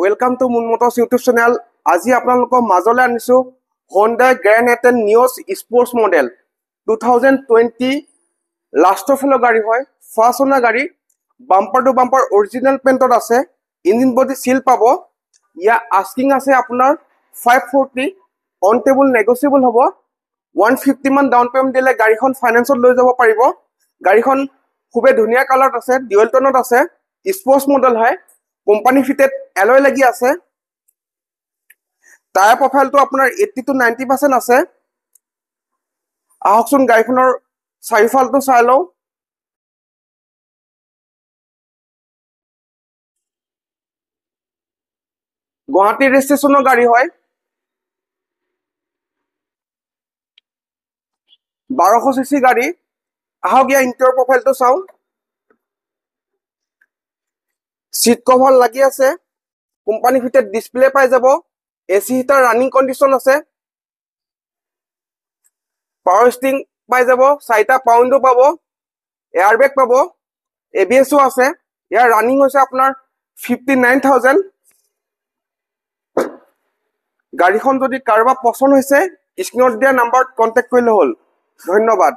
Welcome to Moon Motors YouTube channel. আজি আপোনালোকৰ মাজলৈ আনিছো Honda Grand N Neos Sports Model 2020 লাষ্টৰ ফেলৰ গাড়ী হয় ফাৰ্ষ্ট ওনাৰ গাড়ী বাম্পাৰ টু বাম্পাৰ অৰিজিনাল পেইণ্টত আছে ইঞ্জিন বডি সিল পাব ইয়া আস্কিং আছে আপোনাৰ 540 অন টেবল নেগোশিয়েবল হ'ব 150 মান ডাউন পেমেন্ট দিলে গাড়ীখন ফাইনান্সত লৈ যাব পাৰিব গাড়ীখন খুবে ধুনিয়া কালাৰত আছে ডুৱেল টোনত আছে স্পোৰ্টস মডেল হয় কোম্পানি ফিটেড এলয় লাগি আছে টায়াৰ প্ৰফাইলটো আপোনাৰ 80 to 90% আছে আহকচোন গাড়ীখনৰ চাৰিফালটো চাই লও গুৱাহাটী ৰেজিষ্ট্ৰেচনৰ গাড়ী হয় 1200 সিসি গাড়ী আহক ইয়া ইন্টেৰিয়ৰ প্ৰফাইলটো চাও সিট কভাৰ লাগি আছে কোম্পানি ফিটেড ডিসপ্লে পাই যাব এসি হিটাৰ ৰানিং কন্ডিশন আছে পাৱাৰ স্টিং পাই যাব চাইটা পাউণ্ডো পাব এয়াৰবেগ পাব এবিএসও আছে ইয়াৰ ৰানিং হৈছে আপোনাৰ 59000 গাড়ীখন যদি কাৰোবাৰ পছন্দ হৈছে স্ক্ৰিনত দিয়া নাম্বাৰত কন্টাক্ট কৰিলে হ'ল ধন্যবাদ